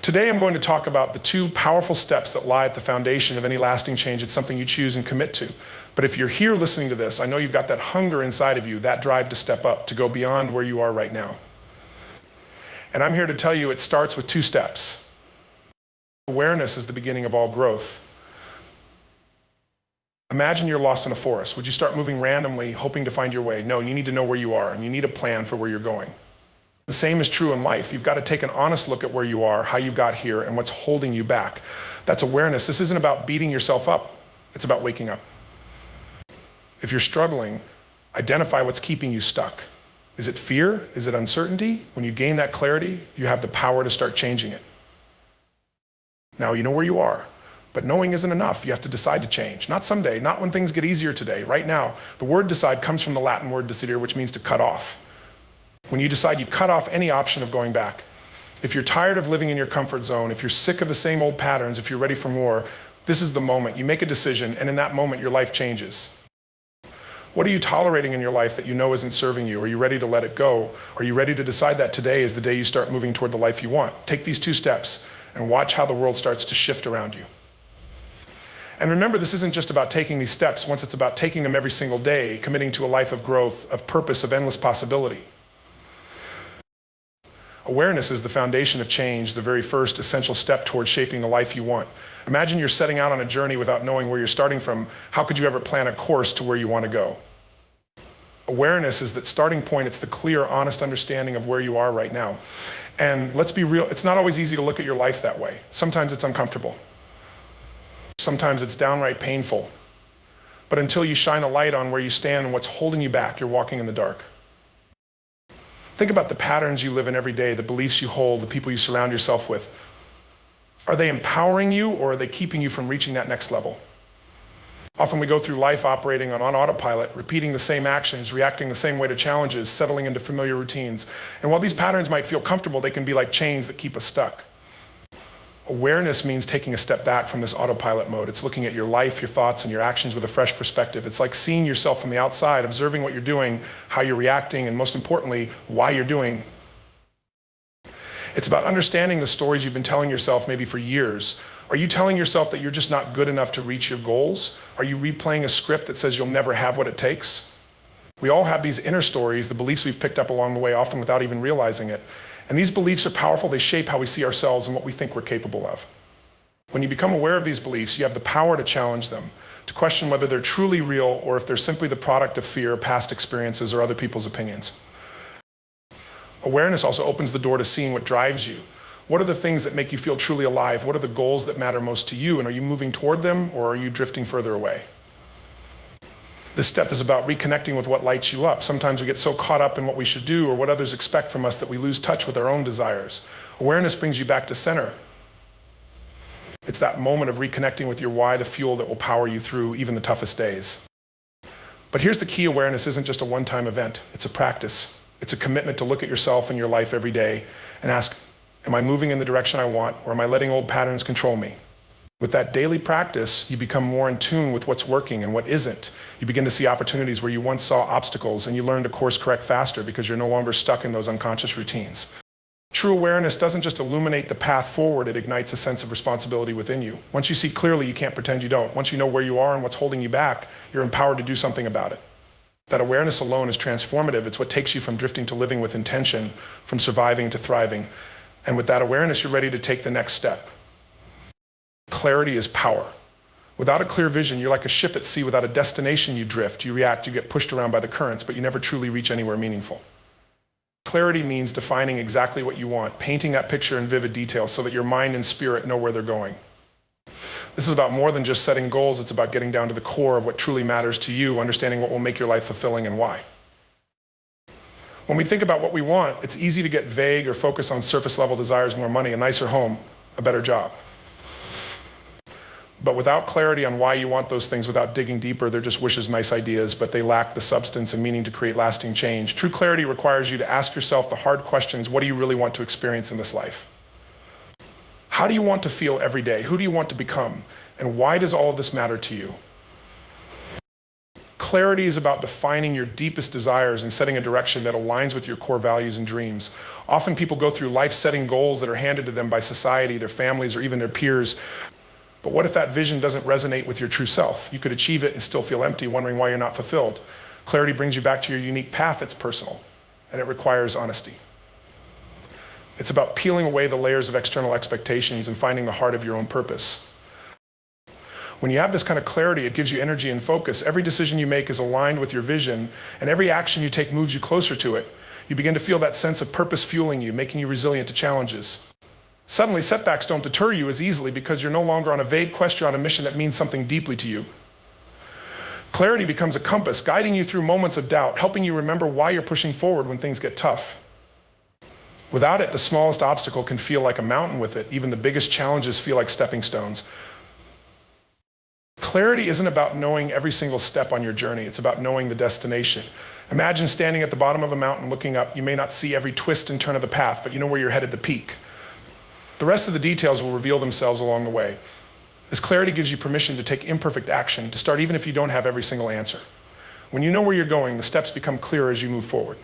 Today I'm going to talk about the two powerful steps that lie at the foundation of any lasting change. It's something you choose and commit to. But if you're here listening to this, I know you've got that hunger inside of you, that drive to step up, to go beyond where you are right now. And I'm here to tell you it starts with two steps. Awareness is the beginning of all growth. Imagine you're lost in a forest. Would you start moving randomly, hoping to find your way? No, you need to know where you are, and you need a plan for where you're going. The same is true in life. You've got to take an honest look at where you are, how you got here, and what's holding you back. That's awareness. This isn't about beating yourself up. It's about waking up. If you're struggling, identify what's keeping you stuck. Is it fear? Is it uncertainty? When you gain that clarity, you have the power to start changing it. Now, you know where you are, but knowing isn't enough. You have to decide to change. Not someday, not when things get easier today, right now. The word decide comes from the Latin word decidere, which means to cut off. When you decide, you cut off any option of going back. If you're tired of living in your comfort zone, if you're sick of the same old patterns, if you're ready for more, this is the moment. You make a decision, and in that moment, your life changes. What are you tolerating in your life that you know isn't serving you? Are you ready to let it go? Are you ready to decide that today is the day you start moving toward the life you want? Take these two steps and watch how the world starts to shift around you. And remember, this isn't just about taking these steps. Once it's about taking them every single day, committing to a life of growth, of purpose, of endless possibility. Awareness is the foundation of change, the very first essential step towards shaping the life you want. Imagine you're setting out on a journey without knowing where you're starting from. How could you ever plan a course to where you want to go? Awareness is that starting point. It's the clear, honest understanding of where you are right now. And let's be real, it's not always easy to look at your life that way. Sometimes it's uncomfortable. Sometimes it's downright painful. But until you shine a light on where you stand and what's holding you back, you're walking in the dark. Think about the patterns you live in every day, the beliefs you hold, the people you surround yourself with. Are they empowering you, or are they keeping you from reaching that next level? Often we go through life operating on autopilot, repeating the same actions, reacting the same way to challenges, settling into familiar routines. And while these patterns might feel comfortable, they can be like chains that keep us stuck. Awareness means taking a step back from this autopilot mode. It's looking at your life, your thoughts, and your actions with a fresh perspective. It's like seeing yourself from the outside, observing what you're doing, how you're reacting, and most importantly, why you're doing. It's about understanding the stories you've been telling yourself maybe for years. Are you telling yourself that you're just not good enough to reach your goals? Are you replaying a script that says you'll never have what it takes? We all have these inner stories, the beliefs we've picked up along the way, often without even realizing it. And these beliefs are powerful. They shape how we see ourselves and what we think we're capable of. When you become aware of these beliefs, you have the power to challenge them, to question whether they're truly real or if they're simply the product of fear, past experiences, or other people's opinions. Awareness also opens the door to seeing what drives you. What are the things that make you feel truly alive? What are the goals that matter most to you? And are you moving toward them, or are you drifting further away? This step is about reconnecting with what lights you up. Sometimes we get so caught up in what we should do or what others expect from us that we lose touch with our own desires. Awareness brings you back to center. It's that moment of reconnecting with your why, the fuel that will power you through even the toughest days. But here's the key: awareness isn't just a one-time event. It's a practice. It's a commitment to look at yourself and your life every day and ask, am I moving in the direction I want, or am I letting old patterns control me? With that daily practice, you become more in tune with what's working and what isn't. You begin to see opportunities where you once saw obstacles, and you learn to course correct faster because you're no longer stuck in those unconscious routines. True awareness doesn't just illuminate the path forward, it ignites a sense of responsibility within you. Once you see clearly, you can't pretend you don't. Once you know where you are and what's holding you back, you're empowered to do something about it. That awareness alone is transformative. It's what takes you from drifting to living with intention, from surviving to thriving. And with that awareness, you're ready to take the next step. Clarity is power. Without a clear vision, you're like a ship at sea. Without a destination, you drift, you react, you get pushed around by the currents, but you never truly reach anywhere meaningful. Clarity means defining exactly what you want, painting that picture in vivid detail so that your mind and spirit know where they're going. This is about more than just setting goals. It's about getting down to the core of what truly matters to you, understanding what will make your life fulfilling and why. When we think about what we want, it's easy to get vague or focus on surface-level desires: more money, a nicer home, a better job. But without clarity on why you want those things, without digging deeper, they're just wishes, nice ideas, but they lack the substance and meaning to create lasting change. True clarity requires you to ask yourself the hard questions: what do you really want to experience in this life? How do you want to feel every day? Who do you want to become? And why does all of this matter to you? Clarity is about defining your deepest desires and setting a direction that aligns with your core values and dreams. Often people go through life-setting goals that are handed to them by society, their families, or even their peers. But what if that vision doesn't resonate with your true self? You could achieve it and still feel empty, wondering why you're not fulfilled. Clarity brings you back to your unique path that's personal, and it requires honesty. It's about peeling away the layers of external expectations and finding the heart of your own purpose. When you have this kind of clarity, it gives you energy and focus. Every decision you make is aligned with your vision, and every action you take moves you closer to it. You begin to feel that sense of purpose fueling you, making you resilient to challenges. Suddenly, setbacks don't deter you as easily because you're no longer on a vague quest, you're on a mission that means something deeply to you. Clarity becomes a compass, guiding you through moments of doubt, helping you remember why you're pushing forward when things get tough. Without it, the smallest obstacle can feel like a mountain with it. Even the biggest challenges feel like stepping stones. Clarity isn't about knowing every single step on your journey. It's about knowing the destination. Imagine standing at the bottom of a mountain looking up. You may not see every twist and turn of the path, but you know where you're headed, the peak. The rest of the details will reveal themselves along the way. This clarity gives you permission to take imperfect action, to start even if you don't have every single answer. When you know where you're going, the steps become clearer as you move forward.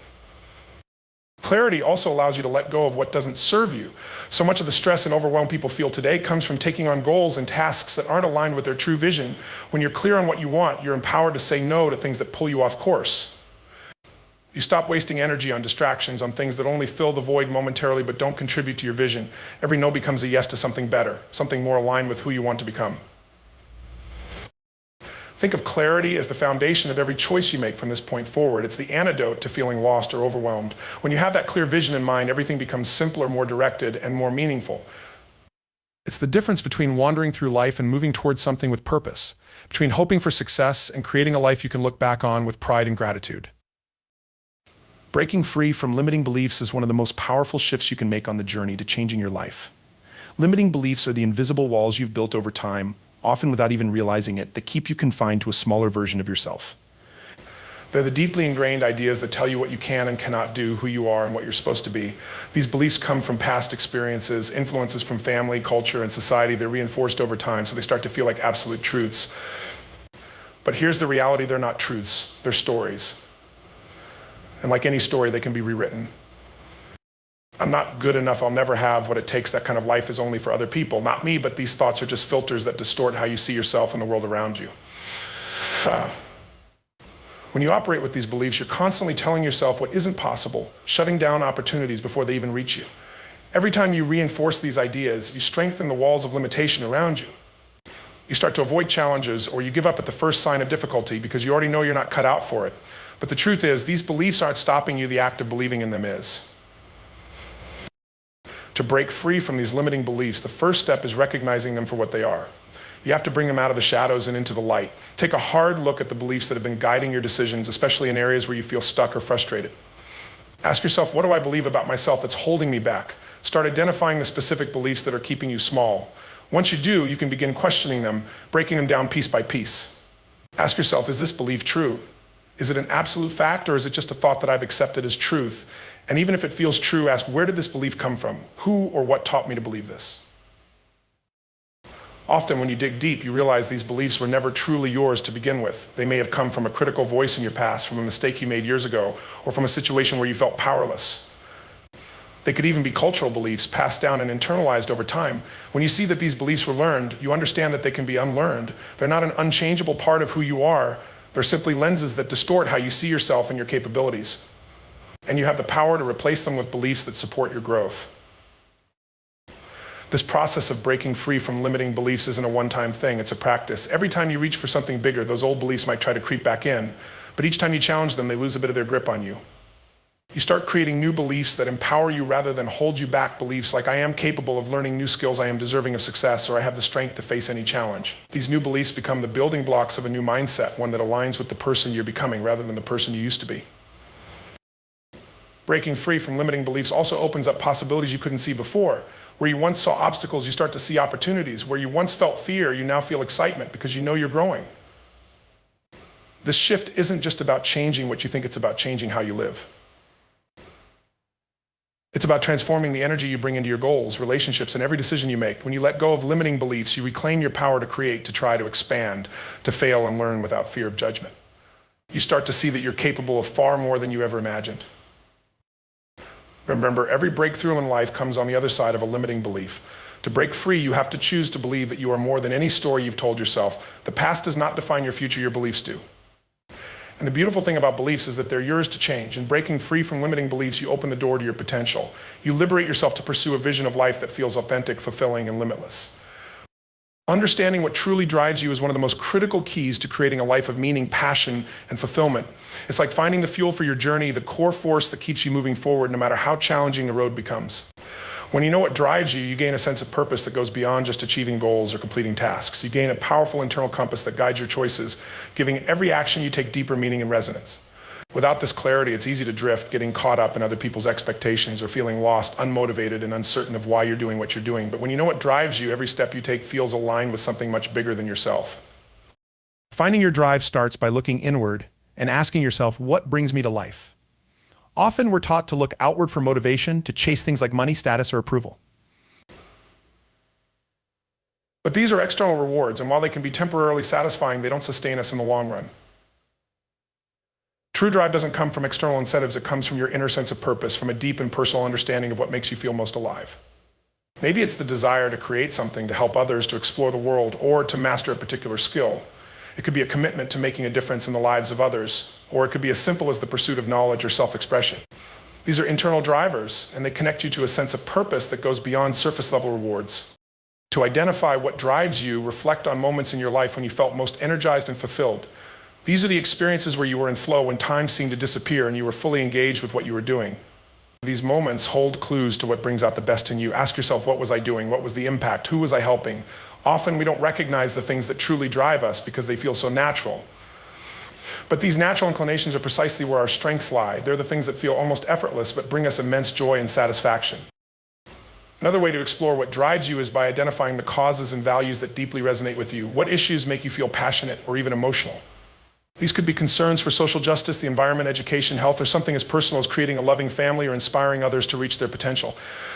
Clarity also allows you to let go of what doesn't serve you. So much of the stress and overwhelm people feel today comes from taking on goals and tasks that aren't aligned with their true vision. When you're clear on what you want, you're empowered to say no to things that pull you off course. You stop wasting energy on distractions, on things that only fill the void momentarily but don't contribute to your vision. Every no becomes a yes to something better, something more aligned with who you want to become. Think of clarity as the foundation of every choice you make from this point forward. It's the antidote to feeling lost or overwhelmed. When you have that clear vision in mind, everything becomes simpler, more directed, and more meaningful. It's the difference between wandering through life and moving towards something with purpose, between hoping for success and creating a life you can look back on with pride and gratitude. Breaking free from limiting beliefs is one of the most powerful shifts you can make on the journey to changing your life. Limiting beliefs are the invisible walls you've built over time, often without even realizing it, that keep you confined to a smaller version of yourself. They're the deeply ingrained ideas that tell you what you can and cannot do, who you are, and what you're supposed to be. These beliefs come from past experiences, influences from family, culture, and society. They're reinforced over time, so they start to feel like absolute truths. But here's the reality: they're not truths, they're stories. And like any story, they can be rewritten. I'm not good enough, I'll never have what it takes, that kind of life is only for other people. Not me, but these thoughts are just filters that distort how you see yourself and the world around you. When you operate with these beliefs, you're constantly telling yourself what isn't possible, shutting down opportunities before they even reach you. Every time you reinforce these ideas, you strengthen the walls of limitation around you. You start to avoid challenges, or you give up at the first sign of difficulty because you already know you're not cut out for it. But the truth is, these beliefs aren't stopping you, the act of believing in them is. To break free from these limiting beliefs, the first step is recognizing them for what they are. You have to bring them out of the shadows and into the light. Take a hard look at the beliefs that have been guiding your decisions, especially in areas where you feel stuck or frustrated. Ask yourself, what do I believe about myself that's holding me back? Start identifying the specific beliefs that are keeping you small. Once you do, you can begin questioning them, breaking them down piece by piece. Ask yourself, is this belief true? Is it an absolute fact, or is it just a thought that I've accepted as truth? And even if it feels true, ask, where did this belief come from? Who or what taught me to believe this? Often when you dig deep, you realize these beliefs were never truly yours to begin with. They may have come from a critical voice in your past, from a mistake you made years ago, or from a situation where you felt powerless. They could even be cultural beliefs passed down and internalized over time. When you see that these beliefs were learned, you understand that they can be unlearned. They're not an unchangeable part of who you are. They're simply lenses that distort how you see yourself and your capabilities. And you have the power to replace them with beliefs that support your growth. This process of breaking free from limiting beliefs isn't a one-time thing, it's a practice. Every time you reach for something bigger, those old beliefs might try to creep back in, but each time you challenge them, they lose a bit of their grip on you. You start creating new beliefs that empower you rather than hold you back, beliefs like I am capable of learning new skills, I am deserving of success, or I have the strength to face any challenge. These new beliefs become the building blocks of a new mindset, one that aligns with the person you're becoming rather than the person you used to be. Breaking free from limiting beliefs also opens up possibilities you couldn't see before. Where you once saw obstacles, you start to see opportunities. Where you once felt fear, you now feel excitement because you know you're growing. This shift isn't just about changing what you think, it's about changing how you live. It's about transforming the energy you bring into your goals, relationships, and every decision you make. When you let go of limiting beliefs, you reclaim your power to create, to try, to expand, to fail and learn without fear of judgment. You start to see that you're capable of far more than you ever imagined. Remember, every breakthrough in life comes on the other side of a limiting belief. To break free, you have to choose to believe that you are more than any story you've told yourself. The past does not define your future, your beliefs do. And the beautiful thing about beliefs is that they're yours to change. In breaking free from limiting beliefs, you open the door to your potential. You liberate yourself to pursue a vision of life that feels authentic, fulfilling, and limitless. Understanding what truly drives you is one of the most critical keys to creating a life of meaning, passion, and fulfillment. It's like finding the fuel for your journey, the core force that keeps you moving forward no matter how challenging the road becomes. When you know what drives you, you gain a sense of purpose that goes beyond just achieving goals or completing tasks. You gain a powerful internal compass that guides your choices, giving every action you take deeper meaning and resonance. Without this clarity, it's easy to drift, getting caught up in other people's expectations or feeling lost, unmotivated, and uncertain of why you're doing what you're doing. But when you know what drives you, every step you take feels aligned with something much bigger than yourself. Finding your drive starts by looking inward and asking yourself, what brings me to life? Often we're taught to look outward for motivation, to chase things like money, status, or approval. But these are external rewards, and while they can be temporarily satisfying, they don't sustain us in the long run. True drive doesn't come from external incentives, it comes from your inner sense of purpose, from a deep and personal understanding of what makes you feel most alive. Maybe it's the desire to create something, to help others, to explore the world, or to master a particular skill. It could be a commitment to making a difference in the lives of others, or it could be as simple as the pursuit of knowledge or self-expression. These are internal drivers, and they connect you to a sense of purpose that goes beyond surface-level rewards. To identify what drives you, reflect on moments in your life when you felt most energized and fulfilled. These are the experiences where you were in flow, when time seemed to disappear and you were fully engaged with what you were doing. These moments hold clues to what brings out the best in you. Ask yourself, what was I doing? What was the impact? Who was I helping? Often we don't recognize the things that truly drive us because they feel so natural. But these natural inclinations are precisely where our strengths lie. They're the things that feel almost effortless but bring us immense joy and satisfaction. Another way to explore what drives you is by identifying the causes and values that deeply resonate with you. What issues make you feel passionate or even emotional? These could be concerns for social justice, the environment, education, health, or something as personal as creating a loving family or inspiring others to reach their potential.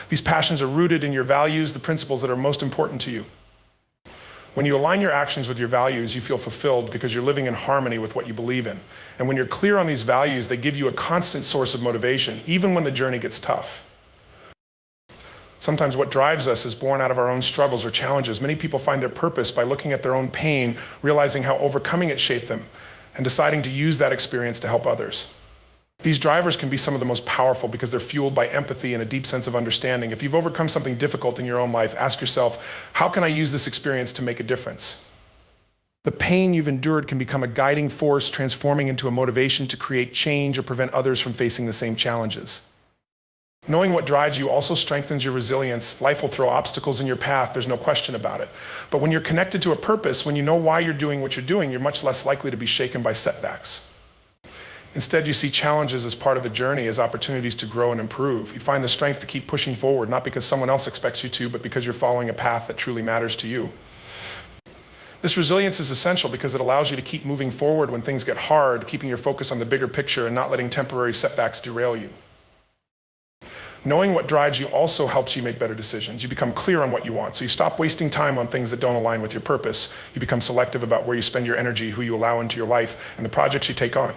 These passions are rooted in your values, the principles that are most important to you. When you align your actions with your values, you feel fulfilled because you're living in harmony with what you believe in. And when you're clear on these values, they give you a constant source of motivation, even when the journey gets tough. Sometimes what drives us is born out of our own struggles or challenges. Many people find their purpose by looking at their own pain, realizing how overcoming it shaped them, and deciding to use that experience to help others. These drivers can be some of the most powerful because they're fueled by empathy and a deep sense of understanding. If you've overcome something difficult in your own life, ask yourself, how can I use this experience to make a difference? The pain you've endured can become a guiding force, transforming into a motivation to create change or prevent others from facing the same challenges. Knowing what drives you also strengthens your resilience. Life will throw obstacles in your path, there's no question about it. But when you're connected to a purpose, when you know why you're doing what you're doing, you're much less likely to be shaken by setbacks. Instead, you see challenges as part of the journey, as opportunities to grow and improve. You find the strength to keep pushing forward, not because someone else expects you to, but because you're following a path that truly matters to you. This resilience is essential because it allows you to keep moving forward when things get hard, keeping your focus on the bigger picture and not letting temporary setbacks derail you. Knowing what drives you also helps you make better decisions. You become clear on what you want, so you stop wasting time on things that don't align with your purpose. You become selective about where you spend your energy, who you allow into your life, and the projects you take on.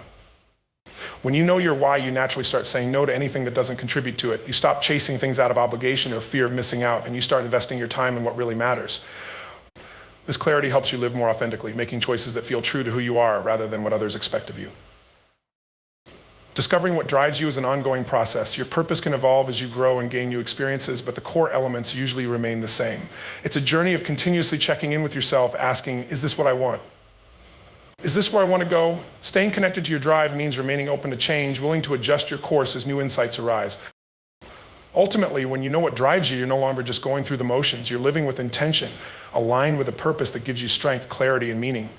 When you know your why, you naturally start saying no to anything that doesn't contribute to it. You stop chasing things out of obligation or fear of missing out, and you start investing your time in what really matters. This clarity helps you live more authentically, making choices that feel true to who you are rather than what others expect of you. Discovering what drives you is an ongoing process. Your purpose can evolve as you grow and gain new experiences, but the core elements usually remain the same. It's a journey of continuously checking in with yourself, asking, is this what I want? Is this where I want to go? Staying connected to your drive means remaining open to change, willing to adjust your course as new insights arise. Ultimately, when you know what drives you, you're no longer just going through the motions. You're living with intention, aligned with a purpose that gives you strength, clarity, and meaning.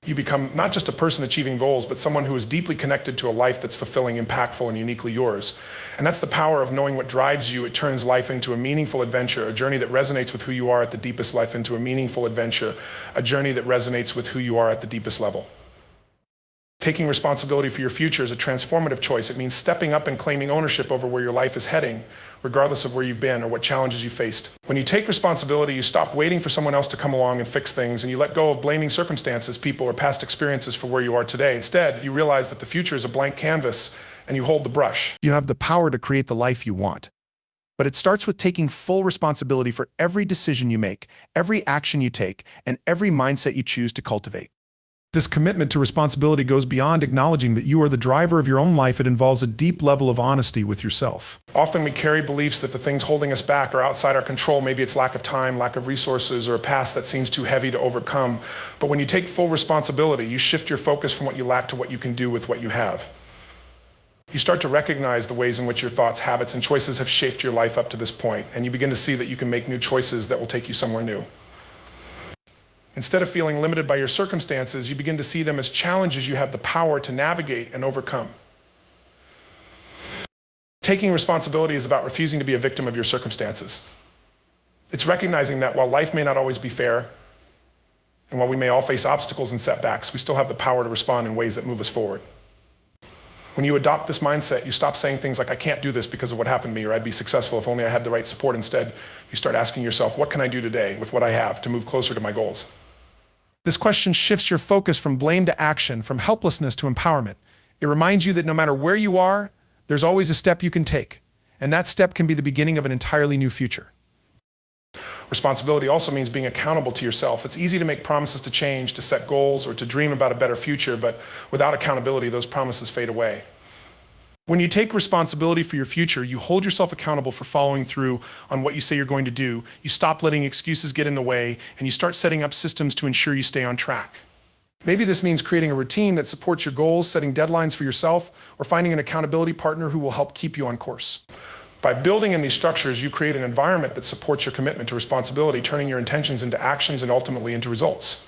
You become not just a person achieving goals, but someone who is deeply connected to a life that's fulfilling, impactful, and uniquely yours. And that's the power of knowing what drives you. It turns life into a meaningful adventure, a journey that resonates with who you are at the deepest life into a meaningful adventure, a journey that resonates with who you are at the deepest level. Taking responsibility for your future is a transformative choice. It means stepping up and claiming ownership over where your life is heading, regardless of where you've been or what challenges you faced. When you take responsibility, you stop waiting for someone else to come along and fix things, and you let go of blaming circumstances, people, or past experiences for where you are today. Instead, you realize that the future is a blank canvas, and you hold the brush. You have the power to create the life you want. But it starts with taking full responsibility for every decision you make, every action you take, and every mindset you choose to cultivate. This commitment to responsibility goes beyond acknowledging that you are the driver of your own life. It involves a deep level of honesty with yourself. Often we carry beliefs that the things holding us back are outside our control. Maybe it's lack of time, lack of resources, or a past that seems too heavy to overcome. But when you take full responsibility, you shift your focus from what you lack to what you can do with what you have. You start to recognize the ways in which your thoughts, habits, and choices have shaped your life up to this point, and you begin to see that you can make new choices that will take you somewhere new. Instead of feeling limited by your circumstances, you begin to see them as challenges you have the power to navigate and overcome. Taking responsibility is about refusing to be a victim of your circumstances. It's recognizing that while life may not always be fair, and while we may all face obstacles and setbacks, we still have the power to respond in ways that move us forward. When you adopt this mindset, you stop saying things like, I can't do this because of what happened to me, or I'd be successful if only I had the right support. Instead, you start asking yourself, what can I do today with what I have to move closer to my goals? This question shifts your focus from blame to action, from helplessness to empowerment. It reminds you that no matter where you are, there's always a step you can take, and that step can be the beginning of an entirely new future. Responsibility also means being accountable to yourself. It's easy to make promises to change, to set goals, or to dream about a better future, but without accountability, those promises fade away. When you take responsibility for your future, you hold yourself accountable for following through on what you say you're going to do. You stop letting excuses get in the way, and you start setting up systems to ensure you stay on track. Maybe this means creating a routine that supports your goals, setting deadlines for yourself, or finding an accountability partner who will help keep you on course. By building in these structures, you create an environment that supports your commitment to responsibility, turning your intentions into actions and ultimately into results.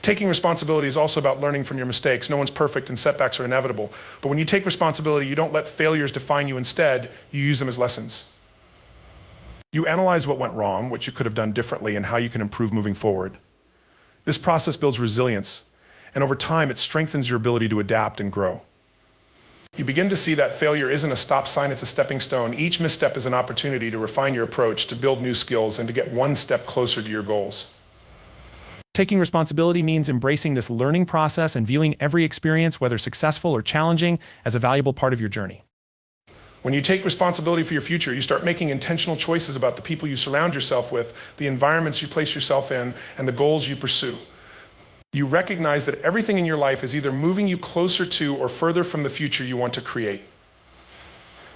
Taking responsibility is also about learning from your mistakes. No one's perfect and setbacks are inevitable. But when you take responsibility, you don't let failures define you. Instead, you use them as lessons. You analyze what went wrong, what you could have done differently, and how you can improve moving forward. This process builds resilience, and over time, it strengthens your ability to adapt and grow. You begin to see that failure isn't a stop sign, it's a stepping stone. Each misstep is an opportunity to refine your approach, to build new skills, and to get one step closer to your goals. Taking responsibility means embracing this learning process and viewing every experience, whether successful or challenging, as a valuable part of your journey. When you take responsibility for your future, you start making intentional choices about the people you surround yourself with, the environments you place yourself in, and the goals you pursue. You recognize that everything in your life is either moving you closer to or further from the future you want to create.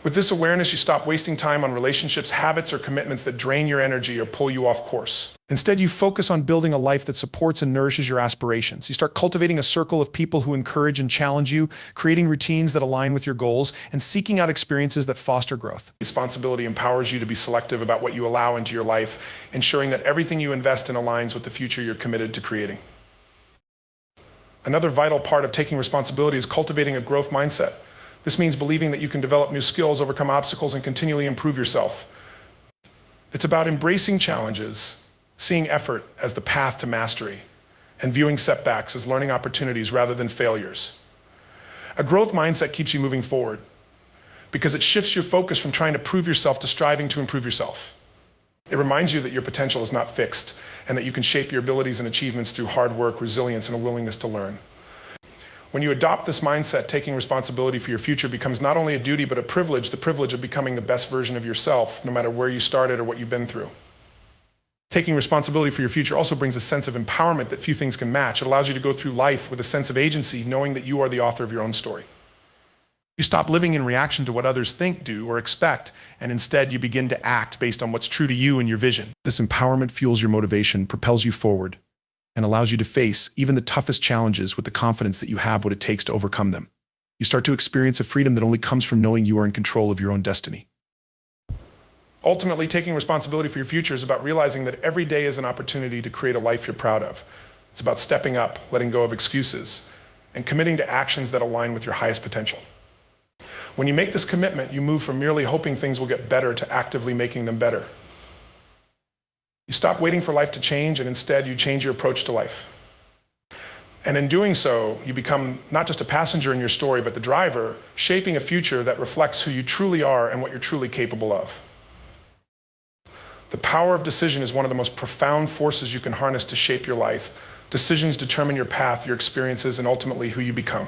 With this awareness, you stop wasting time on relationships, habits, or commitments that drain your energy or pull you off course. Instead, you focus on building a life that supports and nourishes your aspirations. You start cultivating a circle of people who encourage and challenge you, creating routines that align with your goals, and seeking out experiences that foster growth. Responsibility empowers you to be selective about what you allow into your life, ensuring that everything you invest in aligns with the future you're committed to creating. Another vital part of taking responsibility is cultivating a growth mindset. This means believing that you can develop new skills, overcome obstacles, and continually improve yourself. It's about embracing challenges, seeing effort as the path to mastery, and viewing setbacks as learning opportunities rather than failures. A growth mindset keeps you moving forward because it shifts your focus from trying to prove yourself to striving to improve yourself. It reminds you that your potential is not fixed and that you can shape your abilities and achievements through hard work, resilience, and a willingness to learn. When you adopt this mindset, taking responsibility for your future becomes not only a duty, but a privilege, the privilege of becoming the best version of yourself, no matter where you started or what you've been through. Taking responsibility for your future also brings a sense of empowerment that few things can match. It allows you to go through life with a sense of agency, knowing that you are the author of your own story. You stop living in reaction to what others think, do, or expect, and instead you begin to act based on what's true to you and your vision. This empowerment fuels your motivation, propels you forward, and allows you to face even the toughest challenges with the confidence that you have what it takes to overcome them. You start to experience a freedom that only comes from knowing you are in control of your own destiny. Ultimately, taking responsibility for your future is about realizing that every day is an opportunity to create a life you're proud of. It's about stepping up, letting go of excuses, and committing to actions that align with your highest potential. When you make this commitment, you move from merely hoping things will get better to actively making them better. You stop waiting for life to change, and instead you change your approach to life. And in doing so, you become not just a passenger in your story, but the driver, shaping a future that reflects who you truly are and what you're truly capable of. The power of decision is one of the most profound forces you can harness to shape your life. Decisions determine your path, your experiences, and ultimately who you become.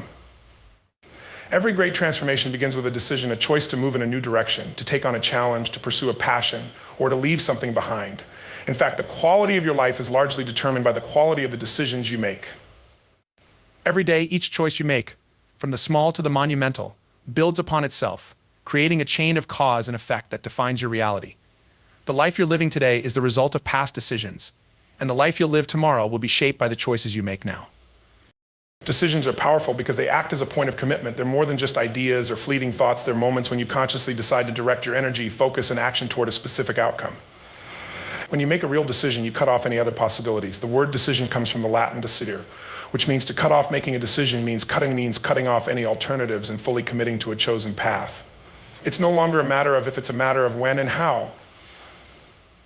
Every great transformation begins with a decision, a choice to move in a new direction, to take on a challenge, to pursue a passion, or to leave something behind. In fact, the quality of your life is largely determined by the quality of the decisions you make. Every day, each choice you make, from the small to the monumental, builds upon itself, creating a chain of cause and effect that defines your reality. The life you're living today is the result of past decisions, and the life you'll live tomorrow will be shaped by the choices you make now. Decisions are powerful because they act as a point of commitment. They're more than just ideas or fleeting thoughts. They're moments when you consciously decide to direct your energy, focus, and action toward a specific outcome. When you make a real decision, you cut off any other possibilities. The word decision comes from the Latin decidere, which means to cut off. Making a decision means cutting off any alternatives and fully committing to a chosen path. It's no longer a matter of if, it's a matter of when and how.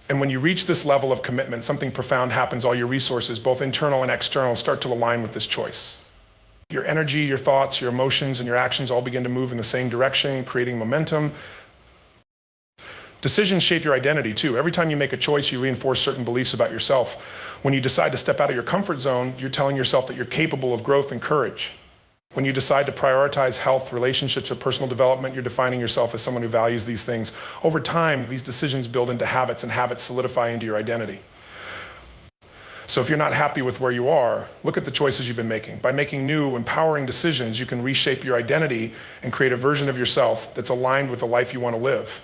And when you reach this level of commitment, something profound happens. All your resources, both internal and external, start to align with this choice. Your energy, your thoughts, your emotions, and your actions all begin to move in the same direction, creating momentum. Decisions shape your identity too. Every time you make a choice, you reinforce certain beliefs about yourself. When you decide to step out of your comfort zone, you're telling yourself that you're capable of growth and courage. When you decide to prioritize health, relationships, or personal development, you're defining yourself as someone who values these things. Over time, these decisions build into habits, and habits solidify into your identity. So if you're not happy with where you are, look at the choices you've been making. By making new, empowering decisions, you can reshape your identity and create a version of yourself that's aligned with the life you want to live.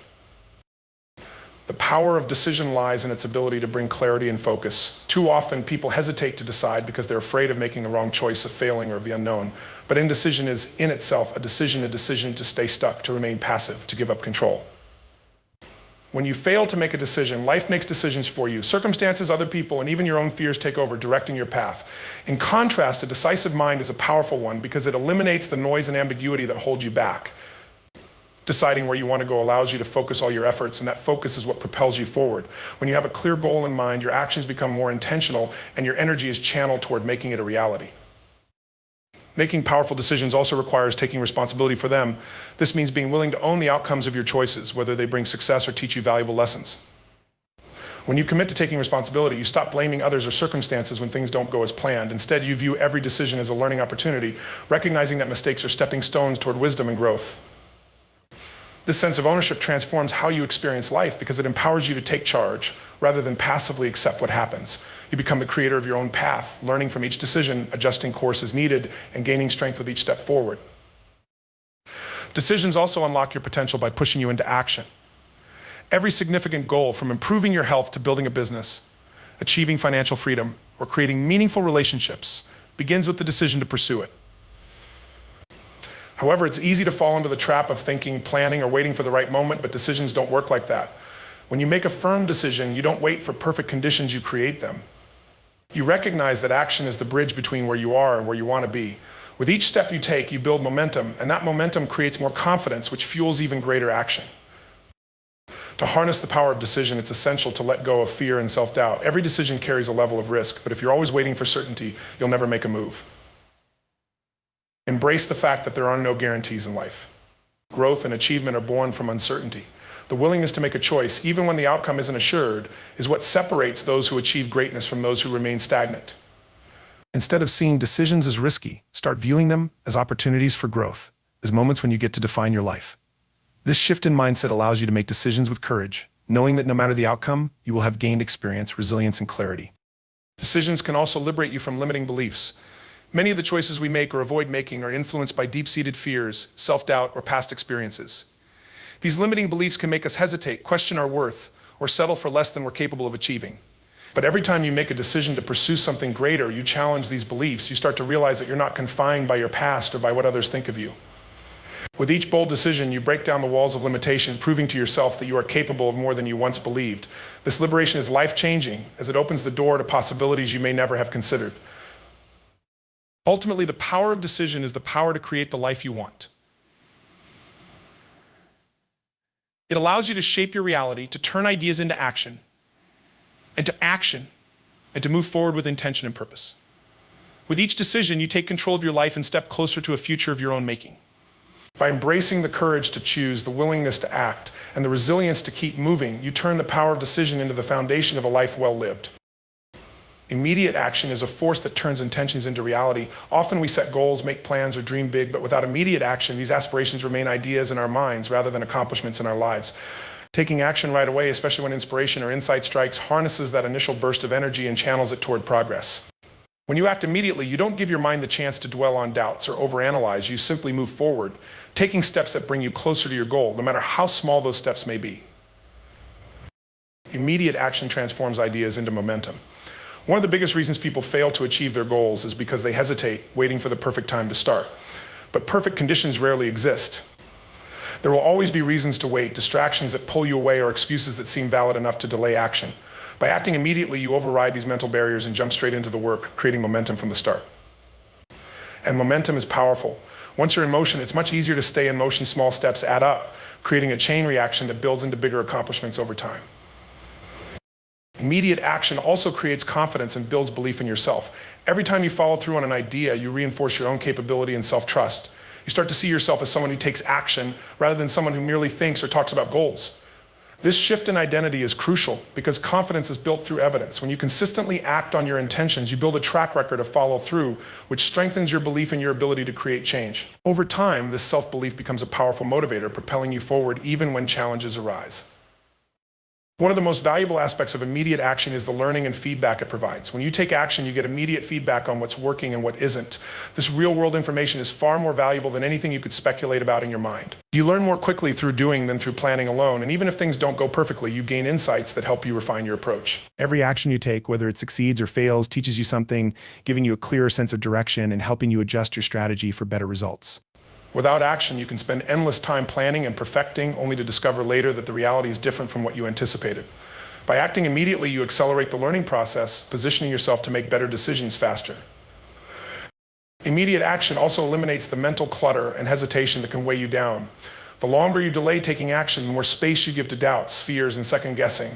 The power of decision lies in its ability to bring clarity and focus. Too often, people hesitate to decide because they're afraid of making the wrong choice, of failing, or of the unknown. But indecision is, in itself, a decision to stay stuck, to remain passive, to give up control. When you fail to make a decision, life makes decisions for you. Circumstances, other people, and even your own fears take over, directing your path. In contrast, a decisive mind is a powerful one because it eliminates the noise and ambiguity that hold you back. Deciding where you want to go allows you to focus all your efforts, and that focus is what propels you forward. When you have a clear goal in mind, your actions become more intentional, and your energy is channeled toward making it a reality. Making powerful decisions also requires taking responsibility for them. This means being willing to own the outcomes of your choices, whether they bring success or teach you valuable lessons. When you commit to taking responsibility, you stop blaming others or circumstances when things don't go as planned. Instead, you view every decision as a learning opportunity, recognizing that mistakes are stepping stones toward wisdom and growth. This sense of ownership transforms how you experience life because it empowers you to take charge rather than passively accept what happens. You become the creator of your own path, learning from each decision, adjusting course as needed, and gaining strength with each step forward. Decisions also unlock your potential by pushing you into action. Every significant goal, from improving your health to building a business, achieving financial freedom, or creating meaningful relationships, begins with the decision to pursue it. However, it's easy to fall into the trap of thinking, planning, or waiting for the right moment, but decisions don't work like that. When you make a firm decision, you don't wait for perfect conditions, you create them. You recognize that action is the bridge between where you are and where you want to be. With each step you take, you build momentum, and that momentum creates more confidence, which fuels even greater action. To harness the power of decision, it's essential to let go of fear and self-doubt. Every decision carries a level of risk, but if you're always waiting for certainty, you'll never make a move. Embrace the fact that there are no guarantees in life. Growth and achievement are born from uncertainty. The willingness to make a choice, even when the outcome isn't assured, is what separates those who achieve greatness from those who remain stagnant. Instead of seeing decisions as risky, start viewing them as opportunities for growth, as moments when you get to define your life. This shift in mindset allows you to make decisions with courage, knowing that no matter the outcome, you will have gained experience, resilience, and clarity. Decisions can also liberate you from limiting beliefs. Many of the choices we make or avoid making are influenced by deep-seated fears, self-doubt, or past experiences. These limiting beliefs can make us hesitate, question our worth, or settle for less than we're capable of achieving. But every time you make a decision to pursue something greater, you challenge these beliefs, you start to realize that you're not confined by your past or by what others think of you. With each bold decision, you break down the walls of limitation, proving to yourself that you are capable of more than you once believed. This liberation is life-changing, as it opens the door to possibilities you may never have considered. Ultimately, the power of decision is the power to create the life you want. It allows you to shape your reality, to turn ideas into action, and to move forward with intention and purpose. With each decision, you take control of your life and step closer to a future of your own making. By embracing the courage to choose, the willingness to act, and the resilience to keep moving, you turn the power of decision into the foundation of a life well lived. Immediate action is a force that turns intentions into reality. Often we set goals, make plans, or dream big, but without immediate action, these aspirations remain ideas in our minds rather than accomplishments in our lives. Taking action right away, especially when inspiration or insight strikes, harnesses that initial burst of energy and channels it toward progress. When you act immediately, you don't give your mind the chance to dwell on doubts or overanalyze. You simply move forward, taking steps that bring you closer to your goal, no matter how small those steps may be. Immediate action transforms ideas into momentum. One of the biggest reasons people fail to achieve their goals is because they hesitate, waiting for the perfect time to start. But perfect conditions rarely exist. There will always be reasons to wait, distractions that pull you away, or excuses that seem valid enough to delay action. By acting immediately, you override these mental barriers and jump straight into the work, creating momentum from the start. And momentum is powerful. Once you're in motion, it's much easier to stay in motion. Small steps add up, creating a chain reaction that builds into bigger accomplishments over time. Immediate action also creates confidence and builds belief in yourself. Every time you follow through on an idea, you reinforce your own capability and self-trust. You start to see yourself as someone who takes action rather than someone who merely thinks or talks about goals. This shift in identity is crucial because confidence is built through evidence. When you consistently act on your intentions, you build a track record of follow-through, which strengthens your belief in your ability to create change. Over time, this self-belief becomes a powerful motivator, propelling you forward even when challenges arise. One of the most valuable aspects of immediate action is the learning and feedback it provides. When you take action, you get immediate feedback on what's working and what isn't. This real-world information is far more valuable than anything you could speculate about in your mind. You learn more quickly through doing than through planning alone, and even if things don't go perfectly, you gain insights that help you refine your approach. Every action you take, whether it succeeds or fails, teaches you something, giving you a clearer sense of direction and helping you adjust your strategy for better results. Without action, you can spend endless time planning and perfecting, only to discover later that the reality is different from what you anticipated. By acting immediately, you accelerate the learning process, positioning yourself to make better decisions faster. Immediate action also eliminates the mental clutter and hesitation that can weigh you down. The longer you delay taking action, the more space you give to doubts, fears, and second-guessing.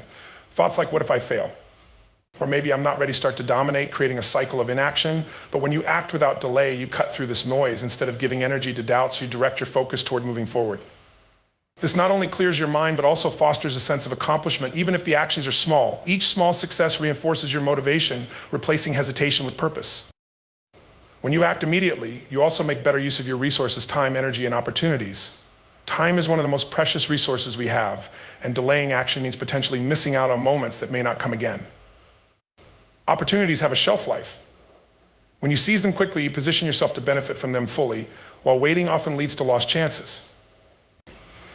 Thoughts like, what if I fail? Or maybe I'm not ready start to dominate, creating a cycle of inaction. But when you act without delay, you cut through this noise. Instead of giving energy to doubts, you direct your focus toward moving forward. This not only clears your mind, but also fosters a sense of accomplishment, even if the actions are small. Each small success reinforces your motivation, replacing hesitation with purpose. When you act immediately, you also make better use of your resources, time, energy, and opportunities. Time is one of the most precious resources we have, and delaying action means potentially missing out on moments that may not come again. Opportunities have a shelf life. When you seize them quickly, you position yourself to benefit from them fully, while waiting often leads to lost chances.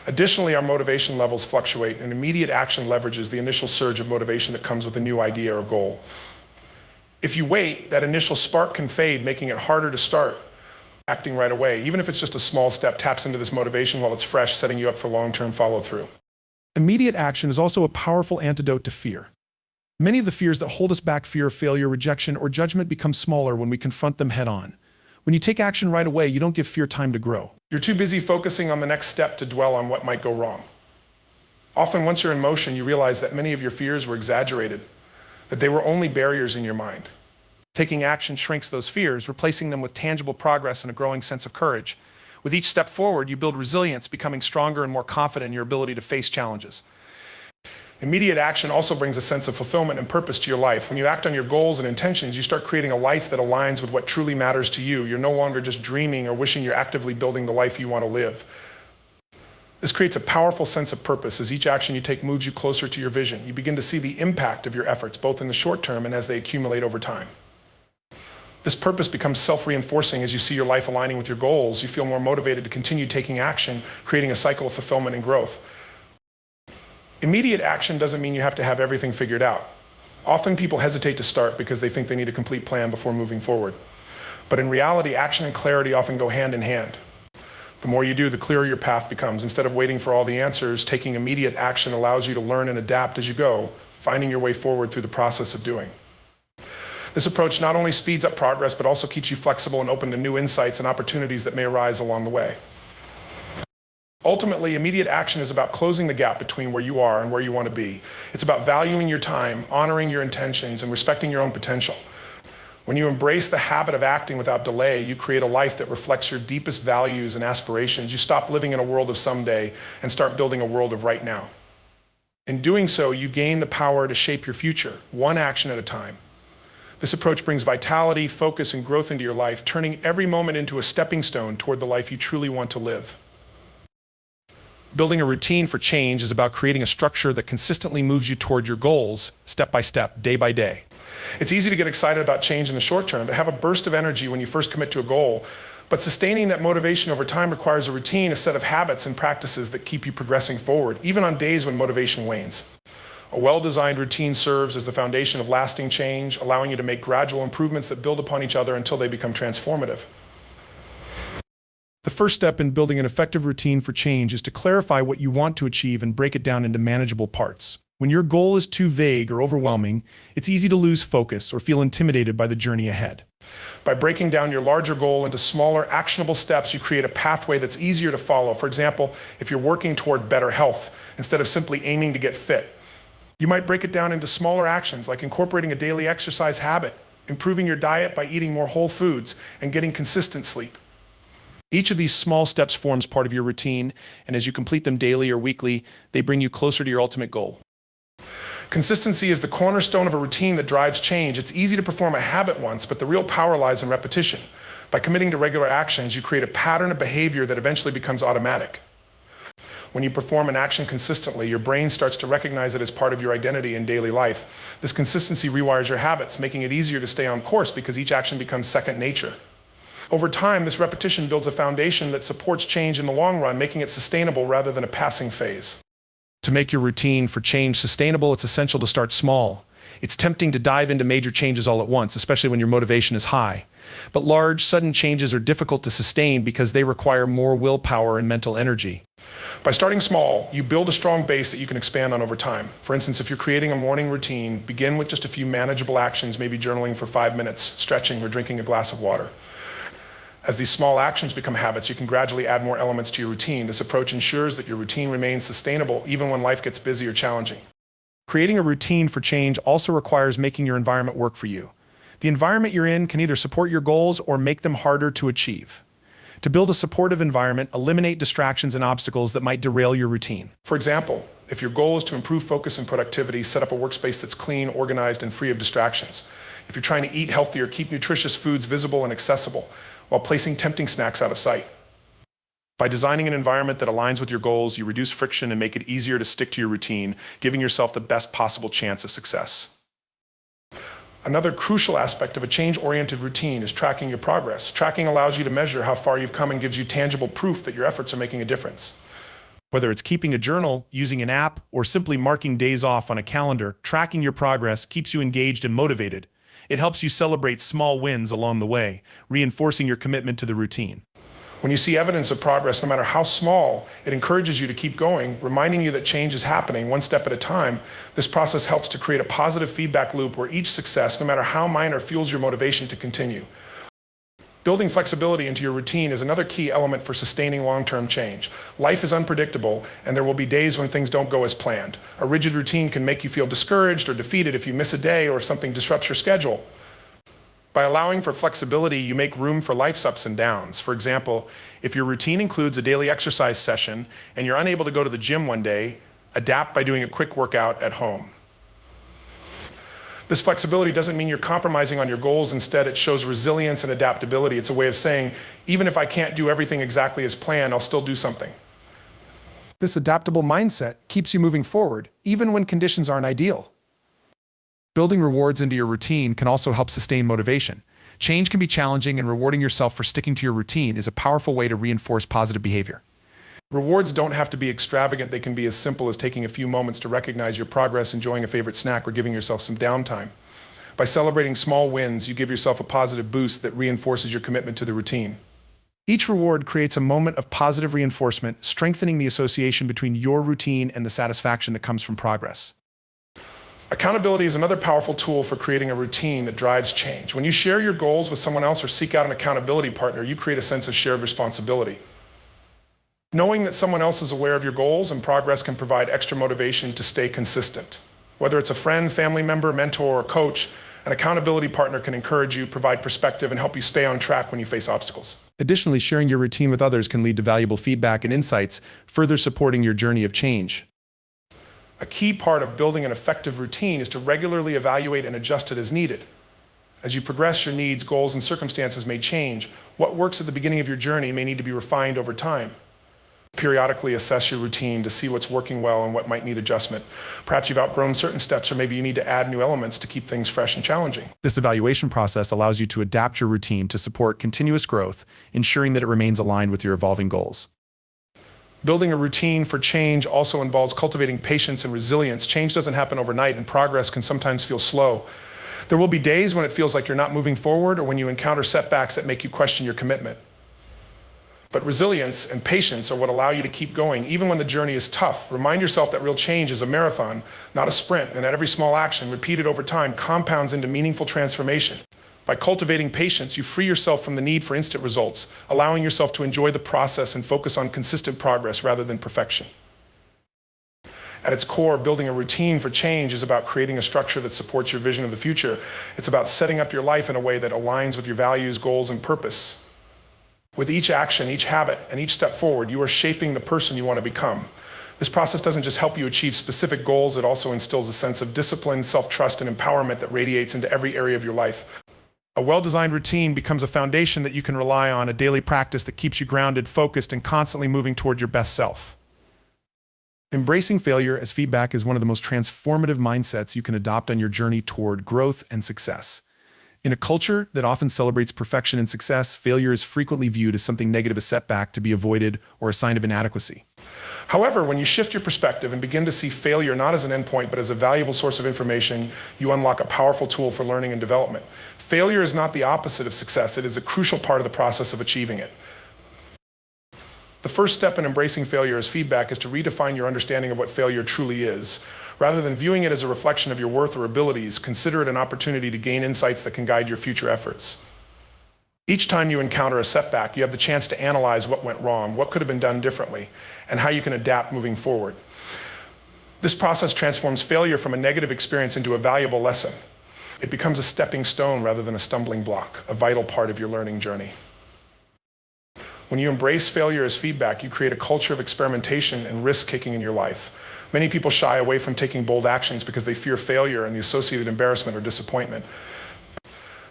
Additionally, our motivation levels fluctuate, and immediate action leverages the initial surge of motivation that comes with a new idea or goal. If you wait, that initial spark can fade, making it harder to start acting right away. Even if it's just a small step, taps into this motivation while it's fresh, setting you up for long-term follow-through. Immediate action is also a powerful antidote to fear. Many of the fears that hold us back, fear of failure, rejection, or judgment, become smaller when we confront them head-on. When you take action right away, you don't give fear time to grow. You're too busy focusing on the next step to dwell on what might go wrong. Often, once you're in motion, you realize that many of your fears were exaggerated, that they were only barriers in your mind. Taking action shrinks those fears, replacing them with tangible progress and a growing sense of courage. With each step forward, you build resilience, becoming stronger and more confident in your ability to face challenges. Immediate action also brings a sense of fulfillment and purpose to your life. When you act on your goals and intentions, you start creating a life that aligns with what truly matters to you. You're no longer just dreaming or wishing, you're actively building the life you want to live. This creates a powerful sense of purpose as each action you take moves you closer to your vision. You begin to see the impact of your efforts, both in the short term and as they accumulate over time. This purpose becomes self-reinforcing as you see your life aligning with your goals. You feel more motivated to continue taking action, creating a cycle of fulfillment and growth. Immediate action doesn't mean you have to have everything figured out. Often people hesitate to start because they think they need a complete plan before moving forward. But in reality, action and clarity often go hand in hand. The more you do, the clearer your path becomes. Instead of waiting for all the answers, taking immediate action allows you to learn and adapt as you go, finding your way forward through the process of doing. This approach not only speeds up progress, but also keeps you flexible and open to new insights and opportunities that may arise along the way. Ultimately, immediate action is about closing the gap between where you are and where you want to be. It's about valuing your time, honoring your intentions, and respecting your own potential. When you embrace the habit of acting without delay, you create a life that reflects your deepest values and aspirations. You stop living in a world of someday and start building a world of right now. In doing so, you gain the power to shape your future, one action at a time. This approach brings vitality, focus, and growth into your life, turning every moment into a stepping stone toward the life you truly want to live. Building a routine for change is about creating a structure that consistently moves you toward your goals, step by step, day by day. It's easy to get excited about change in the short term, to have a burst of energy when you first commit to a goal, but sustaining that motivation over time requires a routine, a set of habits and practices that keep you progressing forward, even on days when motivation wanes. A well-designed routine serves as the foundation of lasting change, allowing you to make gradual improvements that build upon each other until they become transformative. The first step in building an effective routine for change is to clarify what you want to achieve and break it down into manageable parts. When your goal is too vague or overwhelming, it's easy to lose focus or feel intimidated by the journey ahead. By breaking down your larger goal into smaller, actionable steps, you create a pathway that's easier to follow. For example, if you're working toward better health, instead of simply aiming to get fit, you might break it down into smaller actions like incorporating a daily exercise habit, improving your diet by eating more whole foods, and getting consistent sleep. Each of these small steps forms part of your routine, and as you complete them daily or weekly, they bring you closer to your ultimate goal. Consistency is the cornerstone of a routine that drives change. It's easy to perform a habit once, but the real power lies in repetition. By committing to regular actions, you create a pattern of behavior that eventually becomes automatic. When you perform an action consistently, your brain starts to recognize it as part of your identity in daily life. This consistency rewires your habits, making it easier to stay on course because each action becomes second nature. Over time, this repetition builds a foundation that supports change in the long run, making it sustainable rather than a passing phase. To make your routine for change sustainable, it's essential to start small. It's tempting to dive into major changes all at once, especially when your motivation is high. But large, sudden changes are difficult to sustain because they require more willpower and mental energy. By starting small, you build a strong base that you can expand on over time. For instance, if you're creating a morning routine, begin with just a few manageable actions, maybe journaling for 5 minutes, stretching, or drinking a glass of water. As these small actions become habits, you can gradually add more elements to your routine. This approach ensures that your routine remains sustainable even when life gets busy or challenging. Creating a routine for change also requires making your environment work for you. The environment you're in can either support your goals or make them harder to achieve. To build a supportive environment, eliminate distractions and obstacles that might derail your routine. For example, if your goal is to improve focus and productivity, set up a workspace that's clean, organized, and free of distractions. If you're trying to eat healthier, keep nutritious foods visible and accessible, while placing tempting snacks out of sight. By designing an environment that aligns with your goals, you reduce friction and make it easier to stick to your routine, giving yourself the best possible chance of success. Another crucial aspect of a change-oriented routine is tracking your progress. Tracking allows you to measure how far you've come and gives you tangible proof that your efforts are making a difference. Whether it's keeping a journal, using an app, or simply marking days off on a calendar, tracking your progress keeps you engaged and motivated. It helps you celebrate small wins along the way, reinforcing your commitment to the routine. When you see evidence of progress, no matter how small, it encourages you to keep going, reminding you that change is happening one step at a time. This process helps to create a positive feedback loop where each success, no matter how minor, fuels your motivation to continue. Building flexibility into your routine is another key element for sustaining long-term change. Life is unpredictable, and there will be days when things don't go as planned. A rigid routine can make you feel discouraged or defeated if you miss a day or if something disrupts your schedule. By allowing for flexibility, you make room for life's ups and downs. For example, if your routine includes a daily exercise session and you're unable to go to the gym one day, adapt by doing a quick workout at home. This flexibility doesn't mean you're compromising on your goals. Instead, it shows resilience and adaptability. It's a way of saying, even if I can't do everything exactly as planned, I'll still do something. This adaptable mindset keeps you moving forward, even when conditions aren't ideal. Building rewards into your routine can also help sustain motivation. Change can be challenging, and rewarding yourself for sticking to your routine is a powerful way to reinforce positive behavior. Rewards don't have to be extravagant. They can be as simple as taking a few moments to recognize your progress, enjoying a favorite snack, or giving yourself some downtime. By celebrating small wins, you give yourself a positive boost that reinforces your commitment to the routine. Each reward creates a moment of positive reinforcement, strengthening the association between your routine and the satisfaction that comes from progress. Accountability is another powerful tool for creating a routine that drives change. When you share your goals with someone else or seek out an accountability partner, you create a sense of shared responsibility. Knowing that someone else is aware of your goals and progress can provide extra motivation to stay consistent. Whether it's a friend, family member, mentor, or coach, an accountability partner can encourage you, provide perspective, and help you stay on track when you face obstacles. Additionally, sharing your routine with others can lead to valuable feedback and insights, further supporting your journey of change. A key part of building an effective routine is to regularly evaluate and adjust it as needed. As you progress, your needs, goals, and circumstances may change. What works at the beginning of your journey may need to be refined over time. Periodically assess your routine to see what's working well and what might need adjustment. Perhaps you've outgrown certain steps, or maybe you need to add new elements to keep things fresh and challenging. This evaluation process allows you to adapt your routine to support continuous growth, ensuring that it remains aligned with your evolving goals. Building a routine for change also involves cultivating patience and resilience. Change doesn't happen overnight, and progress can sometimes feel slow. There will be days when it feels like you're not moving forward, or when you encounter setbacks that make you question your commitment. But resilience and patience are what allow you to keep going, even when the journey is tough. Remind yourself that real change is a marathon, not a sprint, and that every small action, repeated over time, compounds into meaningful transformation. By cultivating patience, you free yourself from the need for instant results, allowing yourself to enjoy the process and focus on consistent progress rather than perfection. At its core, building a routine for change is about creating a structure that supports your vision of the future. It's about setting up your life in a way that aligns with your values, goals, and purpose. With each action, each habit, and each step forward, you are shaping the person you want to become. This process doesn't just help you achieve specific goals, it also instills a sense of discipline, self-trust, and empowerment that radiates into every area of your life. A well-designed routine becomes a foundation that you can rely on, a daily practice that keeps you grounded, focused, and constantly moving toward your best self. Embracing failure as feedback is one of the most transformative mindsets you can adopt on your journey toward growth and success. In a culture that often celebrates perfection and success, failure is frequently viewed as something negative, a setback to be avoided, or a sign of inadequacy. However, when you shift your perspective and begin to see failure not as an endpoint, but as a valuable source of information, you unlock a powerful tool for learning and development. Failure is not the opposite of success. It is a crucial part of the process of achieving it. The first step in embracing failure as feedback is to redefine your understanding of what failure truly is. Rather than viewing it as a reflection of your worth or abilities, consider it an opportunity to gain insights that can guide your future efforts. Each time you encounter a setback, you have the chance to analyze what went wrong, what could have been done differently, and how you can adapt moving forward. This process transforms failure from a negative experience into a valuable lesson. It becomes a stepping stone rather than a stumbling block, a vital part of your learning journey. When you embrace failure as feedback, you create a culture of experimentation and risk-taking in your life. Many people shy away from taking bold actions because they fear failure and the associated embarrassment or disappointment.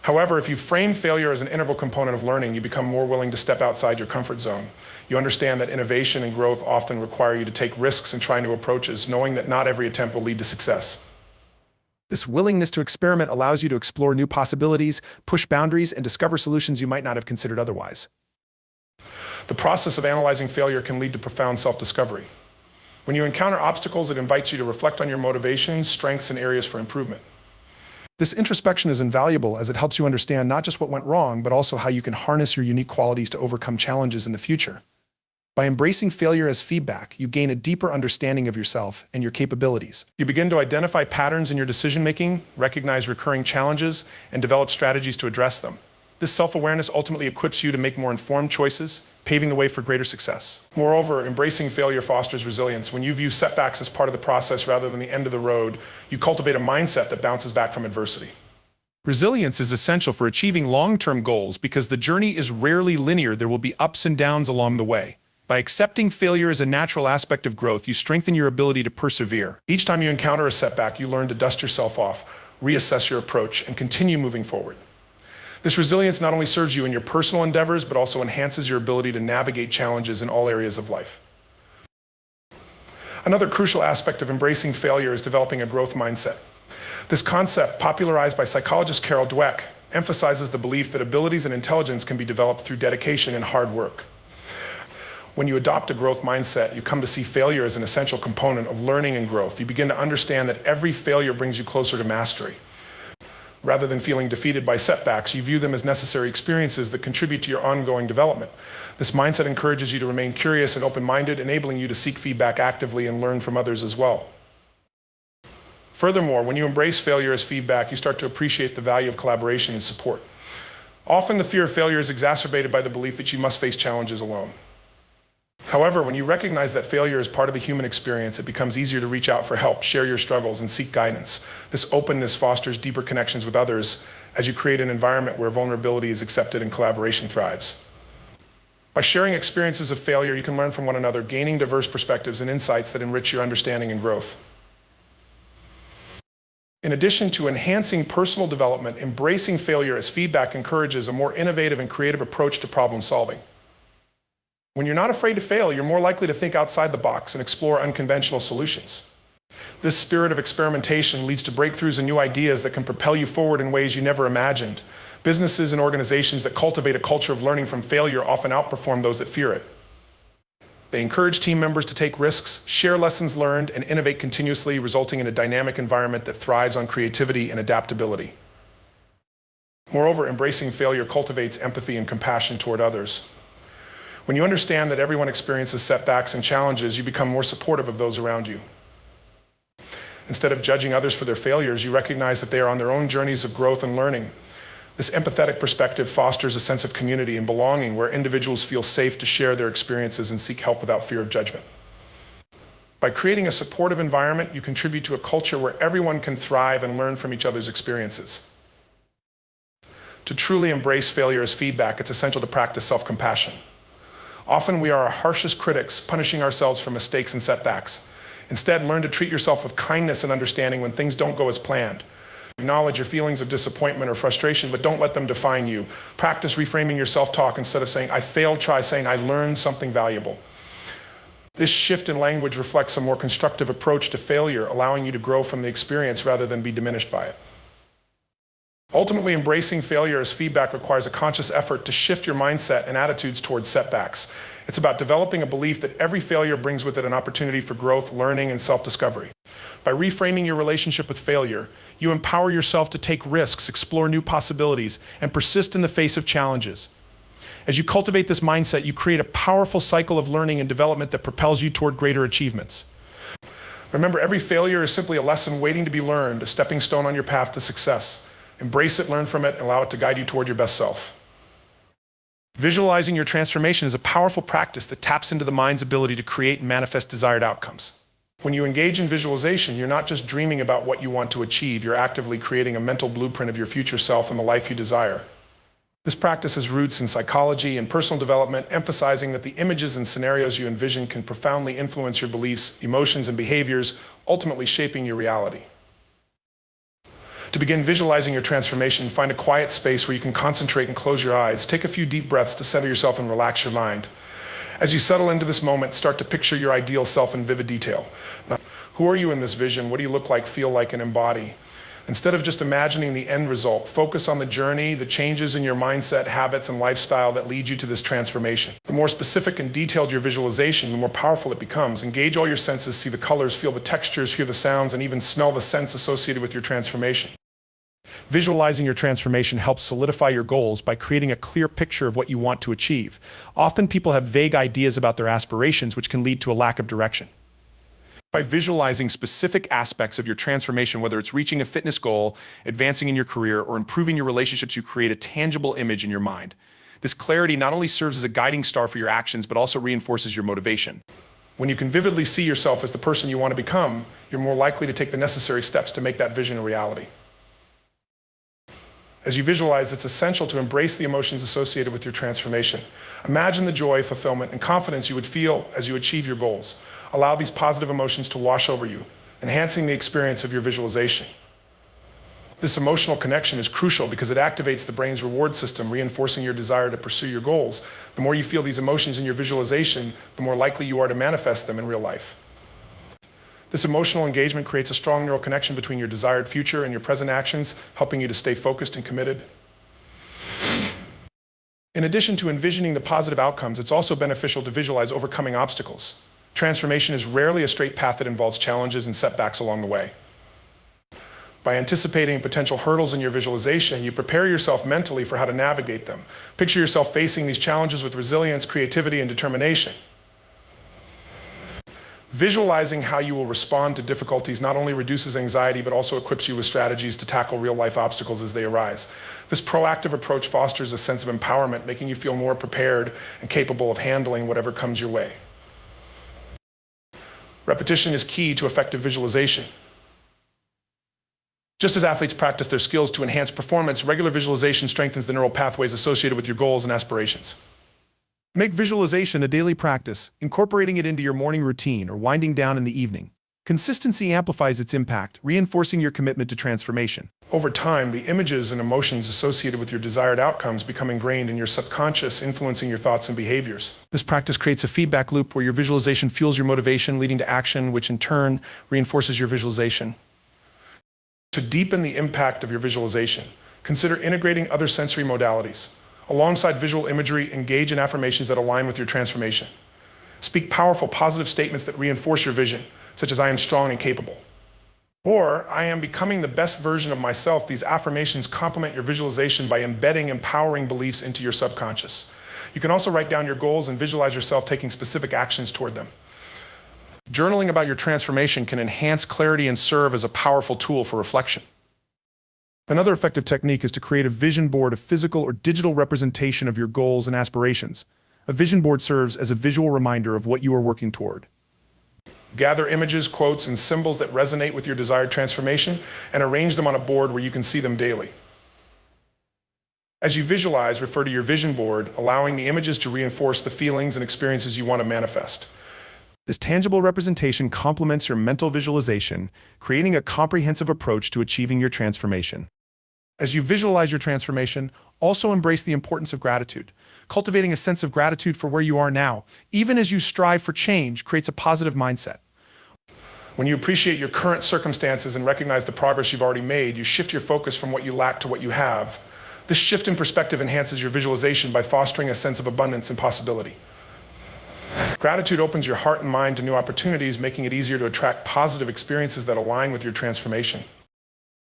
However, if you frame failure as an integral component of learning, you become more willing to step outside your comfort zone. You understand that innovation and growth often require you to take risks and try new approaches, knowing that not every attempt will lead to success. This willingness to experiment allows you to explore new possibilities, push boundaries, and discover solutions you might not have considered otherwise. The process of analyzing failure can lead to profound self-discovery. When you encounter obstacles, it invites you to reflect on your motivations, strengths, and areas for improvement. This introspection is invaluable as it helps you understand not just what went wrong, but also how you can harness your unique qualities to overcome challenges in the future. By embracing failure as feedback, you gain a deeper understanding of yourself and your capabilities. You begin to identify patterns in your decision-making, recognize recurring challenges, and develop strategies to address them. This self-awareness ultimately equips you to make more informed choices, paving the way for greater success. Moreover, embracing failure fosters resilience. When you view setbacks as part of the process rather than the end of the road, you cultivate a mindset that bounces back from adversity. Resilience is essential for achieving long-term goals because the journey is rarely linear. There will be ups and downs along the way. By accepting failure as a natural aspect of growth, you strengthen your ability to persevere. Each time you encounter a setback, you learn to dust yourself off, reassess your approach, and continue moving forward. This resilience not only serves you in your personal endeavors, but also enhances your ability to navigate challenges in all areas of life. Another crucial aspect of embracing failure is developing a growth mindset. This concept, popularized by psychologist Carol Dweck, emphasizes the belief that abilities and intelligence can be developed through dedication and hard work. When you adopt a growth mindset, you come to see failure as an essential component of learning and growth. You begin to understand that every failure brings you closer to mastery. Rather than feeling defeated by setbacks, you view them as necessary experiences that contribute to your ongoing development. This mindset encourages you to remain curious and open-minded, enabling you to seek feedback actively and learn from others as well. Furthermore, when you embrace failure as feedback, you start to appreciate the value of collaboration and support. Often the fear of failure is exacerbated by the belief that you must face challenges alone. However, when you recognize that failure is part of the human experience, it becomes easier to reach out for help, share your struggles, and seek guidance. This openness fosters deeper connections with others as you create an environment where vulnerability is accepted and collaboration thrives. By sharing experiences of failure, you can learn from one another, gaining diverse perspectives and insights that enrich your understanding and growth. In addition to enhancing personal development, embracing failure as feedback encourages a more innovative and creative approach to problem solving. When you're not afraid to fail, you're more likely to think outside the box and explore unconventional solutions. This spirit of experimentation leads to breakthroughs and new ideas that can propel you forward in ways you never imagined. Businesses and organizations that cultivate a culture of learning from failure often outperform those that fear it. They encourage team members to take risks, share lessons learned, and innovate continuously, resulting in a dynamic environment that thrives on creativity and adaptability. Moreover, embracing failure cultivates empathy and compassion toward others. When you understand that everyone experiences setbacks and challenges, you become more supportive of those around you. Instead of judging others for their failures, you recognize that they are on their own journeys of growth and learning. This empathetic perspective fosters a sense of community and belonging where individuals feel safe to share their experiences and seek help without fear of judgment. By creating a supportive environment, you contribute to a culture where everyone can thrive and learn from each other's experiences. To truly embrace failure as feedback, it's essential to practice self-compassion. Often we are our harshest critics, punishing ourselves for mistakes and setbacks. Instead, learn to treat yourself with kindness and understanding when things don't go as planned. Acknowledge your feelings of disappointment or frustration, but don't let them define you. Practice reframing your self-talk. Instead of saying, "I failed," try saying, "I learned something valuable." This shift in language reflects a more constructive approach to failure, allowing you to grow from the experience rather than be diminished by it. Ultimately, embracing failure as feedback requires a conscious effort to shift your mindset and attitudes towards setbacks. It's about developing a belief that every failure brings with it an opportunity for growth, learning, and self-discovery. By reframing your relationship with failure, you empower yourself to take risks, explore new possibilities, and persist in the face of challenges. As you cultivate this mindset, you create a powerful cycle of learning and development that propels you toward greater achievements. Remember, every failure is simply a lesson waiting to be learned, a stepping stone on your path to success. Embrace it, learn from it, and allow it to guide you toward your best self. Visualizing your transformation is a powerful practice that taps into the mind's ability to create and manifest desired outcomes. When you engage in visualization, you're not just dreaming about what you want to achieve, you're actively creating a mental blueprint of your future self and the life you desire. This practice has roots in psychology and personal development, emphasizing that the images and scenarios you envision can profoundly influence your beliefs, emotions, and behaviors, ultimately shaping your reality. To begin visualizing your transformation, find a quiet space where you can concentrate and close your eyes. Take a few deep breaths to center yourself and relax your mind. As you settle into this moment, start to picture your ideal self in vivid detail. Now, who are you in this vision? What do you look like, feel like, and embody? Instead of just imagining the end result, focus on the journey, the changes in your mindset, habits, and lifestyle that lead you to this transformation. The more specific and detailed your visualization, the more powerful it becomes. Engage all your senses, see the colors, feel the textures, hear the sounds, and even smell the scents associated with your transformation. Visualizing your transformation helps solidify your goals by creating a clear picture of what you want to achieve. Often people have vague ideas about their aspirations, which can lead to a lack of direction. By visualizing specific aspects of your transformation, whether it's reaching a fitness goal, advancing in your career, or improving your relationships, you create a tangible image in your mind. This clarity not only serves as a guiding star for your actions, but also reinforces your motivation. When you can vividly see yourself as the person you want to become, you're more likely to take the necessary steps to make that vision a reality. As you visualize, it's essential to embrace the emotions associated with your transformation. Imagine the joy, fulfillment, and confidence you would feel as you achieve your goals. Allow these positive emotions to wash over you, enhancing the experience of your visualization. This emotional connection is crucial because it activates the brain's reward system, reinforcing your desire to pursue your goals. The more you feel these emotions in your visualization, the more likely you are to manifest them in real life. This emotional engagement creates a strong neural connection between your desired future and your present actions, helping you to stay focused and committed. In addition to envisioning the positive outcomes, it's also beneficial to visualize overcoming obstacles. Transformation is rarely a straight path that involves challenges and setbacks along the way. By anticipating potential hurdles in your visualization, you prepare yourself mentally for how to navigate them. Picture yourself facing these challenges with resilience, creativity, and determination. Visualizing how you will respond to difficulties not only reduces anxiety, but also equips you with strategies to tackle real-life obstacles as they arise. This proactive approach fosters a sense of empowerment, making you feel more prepared and capable of handling whatever comes your way. Repetition is key to effective visualization. Just as athletes practice their skills to enhance performance, regular visualization strengthens the neural pathways associated with your goals and aspirations. Make visualization a daily practice, incorporating it into your morning routine or winding down in the evening. Consistency amplifies its impact, reinforcing your commitment to transformation. Over time, the images and emotions associated with your desired outcomes become ingrained in your subconscious, influencing your thoughts and behaviors. This practice creates a feedback loop where your visualization fuels your motivation, leading to action, which in turn reinforces your visualization. To deepen the impact of your visualization, consider integrating other sensory modalities. Alongside visual imagery, engage in affirmations that align with your transformation. Speak powerful, positive statements that reinforce your vision, such as "I am strong and capable." Or, "I am becoming the best version of myself." These affirmations complement your visualization by embedding empowering beliefs into your subconscious. You can also write down your goals and visualize yourself taking specific actions toward them. Journaling about your transformation can enhance clarity and serve as a powerful tool for reflection. Another effective technique is to create a vision board, a physical or digital representation of your goals and aspirations. A vision board serves as a visual reminder of what you are working toward. Gather images, quotes, and symbols that resonate with your desired transformation and arrange them on a board where you can see them daily. As you visualize, refer to your vision board, allowing the images to reinforce the feelings and experiences you want to manifest. This tangible representation complements your mental visualization, creating a comprehensive approach to achieving your transformation. As you visualize your transformation, also embrace the importance of gratitude. Cultivating a sense of gratitude for where you are now, even as you strive for change, creates a positive mindset. When you appreciate your current circumstances and recognize the progress you've already made, you shift your focus from what you lack to what you have. This shift in perspective enhances your visualization by fostering a sense of abundance and possibility. Gratitude opens your heart and mind to new opportunities, making it easier to attract positive experiences that align with your transformation.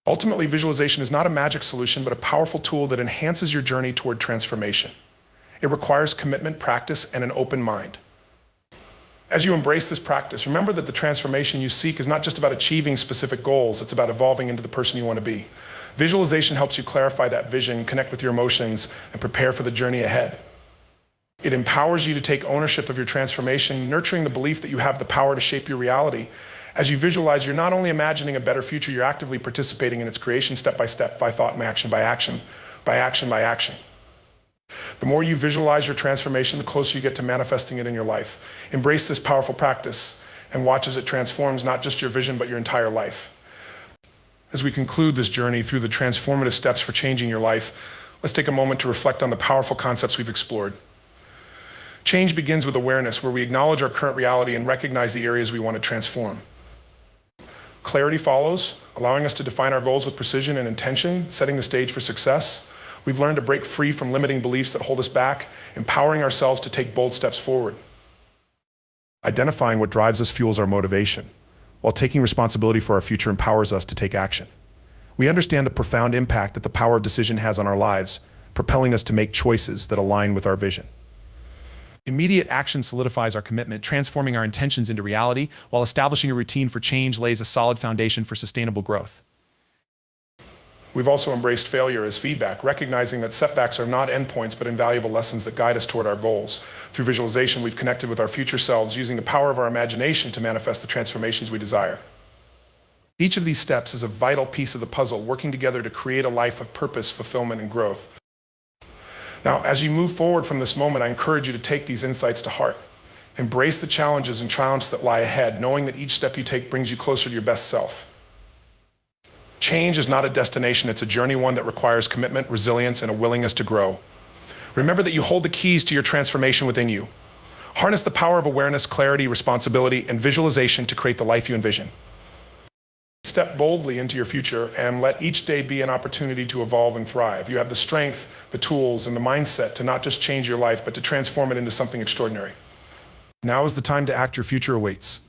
Ultimately, visualization is not a magic solution, but a powerful tool that enhances your journey toward transformation. It requires commitment, practice, and an open mind. As you embrace this practice, remember that the transformation you seek is not just about achieving specific goals, it's about evolving into the person you want to be. Visualization helps you clarify that vision, connect with your emotions, and prepare for the journey ahead. It empowers you to take ownership of your transformation, nurturing the belief that you have the power to shape your reality. As you visualize, you're not only imagining a better future, you're actively participating in its creation step by step, by thought and action, by action, by action, by action. The more you visualize your transformation, the closer you get to manifesting it in your life. Embrace this powerful practice and watch as it transforms not just your vision, but your entire life. As we conclude this journey through the transformative steps for changing your life, let's take a moment to reflect on the powerful concepts we've explored. Change begins with awareness, where we acknowledge our current reality and recognize the areas we want to transform. Clarity follows, allowing us to define our goals with precision and intention, setting the stage for success. We've learned to break free from limiting beliefs that hold us back, empowering ourselves to take bold steps forward. Identifying what drives us fuels our motivation, while taking responsibility for our future empowers us to take action. We understand the profound impact that the power of decision has on our lives, propelling us to make choices that align with our vision. Immediate action solidifies our commitment, transforming our intentions into reality, while establishing a routine for change lays a solid foundation for sustainable growth. We've also embraced failure as feedback, recognizing that setbacks are not endpoints, but invaluable lessons that guide us toward our goals. Through visualization, we've connected with our future selves, using the power of our imagination to manifest the transformations we desire. Each of these steps is a vital piece of the puzzle, working together to create a life of purpose, fulfillment, and growth. Now, as you move forward from this moment, I encourage you to take these insights to heart. Embrace the challenges and triumphs that lie ahead, knowing that each step you take brings you closer to your best self. Change is not a destination, it's a journey, one that requires commitment, resilience, and a willingness to grow. Remember that you hold the keys to your transformation within you. Harness the power of awareness, clarity, responsibility, and visualization to create the life you envision. Step boldly into your future and let each day be an opportunity to evolve and thrive. You have the strength, the tools, and the mindset to not just change your life, but to transform it into something extraordinary. Now is the time to act. Your future awaits.